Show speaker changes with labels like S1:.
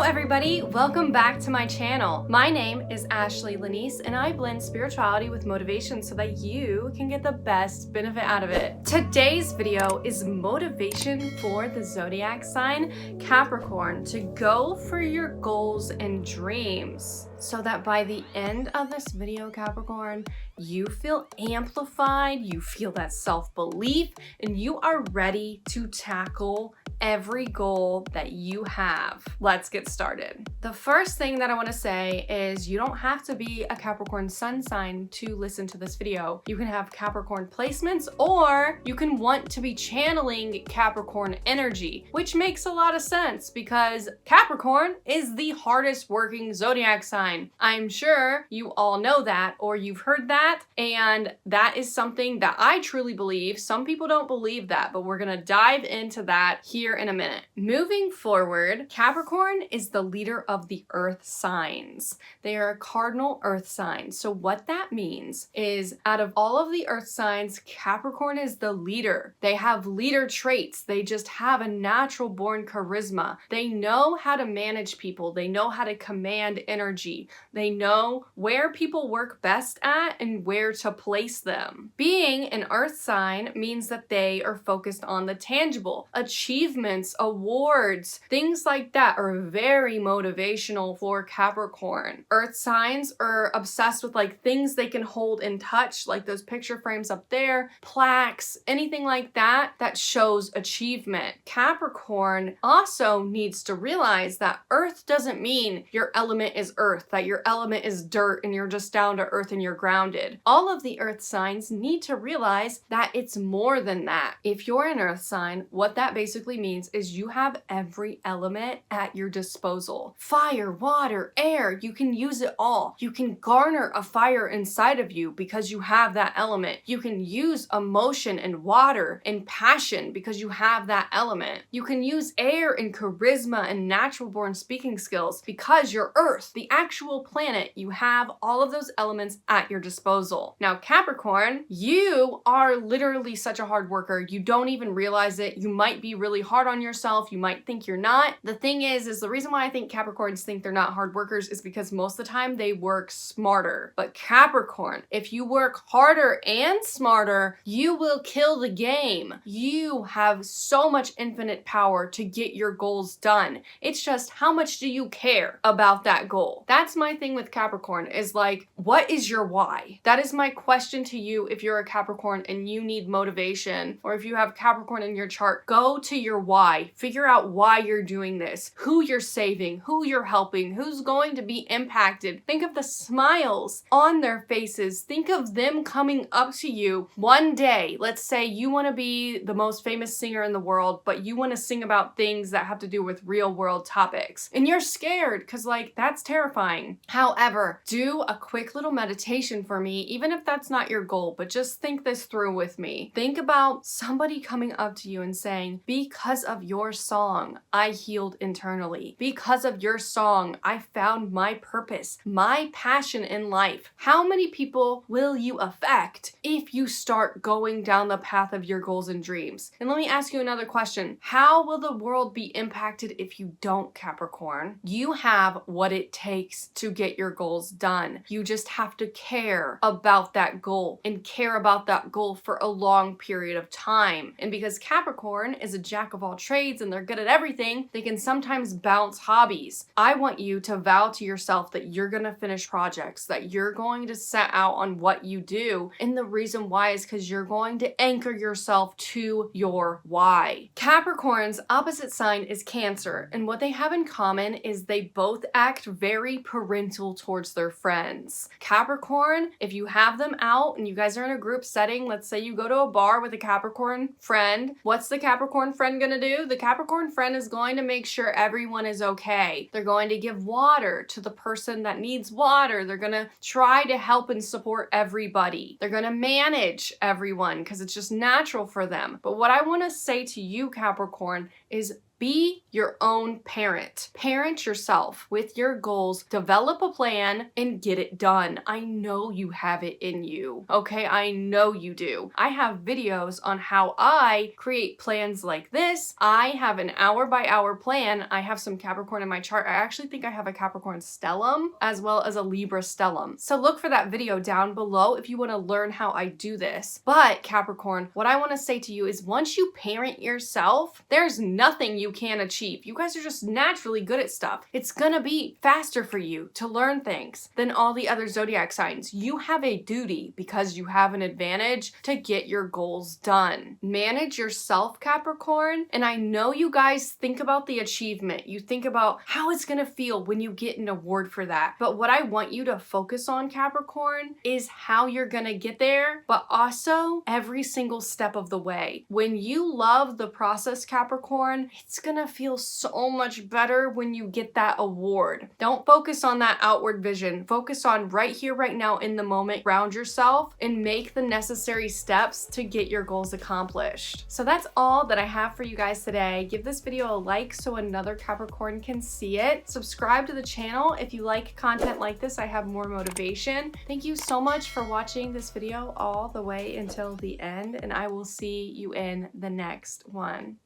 S1: everybody, welcome back to my channel. My name is Ashley Lanese and I blend spirituality with motivation so that you can get the best benefit out of it. Today's video is motivation for the zodiac sign Capricorn to go for your goals and dreams, so that by the end of this video, Capricorn, you feel amplified, you feel that self-belief, and you are ready to tackle every goal that you have. Let's get started. The first thing that I want to say is you don't have to be a Capricorn sun sign to listen to this video. You can have Capricorn placements, or you can want to be channeling Capricorn energy, which makes a lot of sense because Capricorn is the hardest working zodiac sign. I'm sure you all know that, or you've heard that, and that is something that I truly believe. Some people don't believe that, but we're gonna dive into that here in a minute. Moving forward, Capricorn is the leader of the earth signs. They are a cardinal earth sign. So what that means is out of all of the earth signs, Capricorn is the leader. They have leader traits. They just have a natural born charisma. They know how to manage people. They know how to command energy. They know where people work best at and where to place them. Being an earth sign means that they are focused on the tangible. Achievements, awards, things like that are very motivational for Capricorn. Earth signs are obsessed with like things they can hold and touch, like those picture frames up there, plaques, anything like that that shows achievement. Capricorn also needs to realize that earth doesn't mean your element is earth, that your element is dirt and you're just down to earth and you're grounded. All of the earth signs need to realize that it's more than that. If you're an earth sign, what that basically means is you have every element at your disposal. Fire, water, air, you can use it all. You can garner a fire inside of you because you have that element. You can use emotion and water and passion because you have that element. You can use air and charisma and natural born speaking skills because you're earth, the actual planet. You have all of those elements at your disposal. Now, Capricorn, you are literally such a hard worker. You don't even realize it. You might be really hard on yourself. You might think you're not. The thing is the reason why I think Capricorns think they're not hard workers is because most of the time they work smarter. But Capricorn, if you work harder and smarter, you will kill the game. You have so much infinite power to get your goals done. It's just how much do you care about that goal? That's my thing with Capricorn is like, what is your why? That is my question to you if you're a Capricorn and you need motivation, or if you have Capricorn in your chart, go to your why. Figure out why you're doing this, who you're saving, who you're helping, who's going to be impacted. Think of the smiles on their faces. Think of them coming up to you one day. Let's say you want to be the most famous singer in the world, but you want to sing about things that have to do with real world topics. And you're scared because like that's terrifying. However, do a quick little meditation for me, even if that's not your goal, but just think this through with me. Think about somebody coming up to you and saying, because of your song, I healed internally. Because of your song, I found my purpose, my passion in life. How many people will you affect if you start going down the path of your goals and dreams? And let me ask you another question. How will the world be impacted if you don't, Capricorn? You have what it takes to get your goals done. You just have to care about that goal and care about that goal for a long period of time. And because Capricorn is a jack of all trades and they're good at everything, they can sometimes bounce hobbies. I want you to vow to yourself that you're going to finish projects, that you're going to set out on what you do. And the reason why is because you're going to anchor yourself to your why. Capricorn's opposite sign is Cancer, and what they have in common is they both act very parental towards their friends. Capricorn, if you have them out and you guys are in a group setting, let's say you go to a bar with a Capricorn friend, what's the Capricorn friend gonna do? The Capricorn friend is going to make sure everyone is okay. They're going to give water to the person that needs water. They're gonna try to help and support everybody. They're gonna manage everyone because it's just natural for them. But what I want to say to you, Capricorn, is be your own parent. Parent yourself with your goals, develop a plan, and get it done. I know you have it in you, okay? I know you do. I have videos on how I create plans like this. I have an hour-by-hour plan. I have some Capricorn in my chart. I actually think I have a Capricorn stellium as well as a Libra stellium. So look for that video down below if you want to learn how I do this. But Capricorn, what I want to say to you is once you parent yourself, there's nothing you can't achieve. You guys are just naturally good at stuff. It's gonna be faster for you to learn things than all the other zodiac signs. You have a duty because you have an advantage to get your goals done. Manage yourself, Capricorn. And I know you guys think about the achievement. You think about how it's gonna feel when you get an award for that. But what I want you to focus on, Capricorn, is how you're gonna get there, but also every single step of the way. When you love the process, Capricorn, it's gonna feel so much better when you get that award. Don't focus on that outward vision. Focus on right here, right now, in the moment. Ground yourself and make the necessary steps to get your goals accomplished. So that's all that I have for you guys today. Give this video a like so another Capricorn can see it. Subscribe to the channel if you like content like this. I have more motivation. Thank you so much for watching this video all the way until the end, and I will see you in the next one.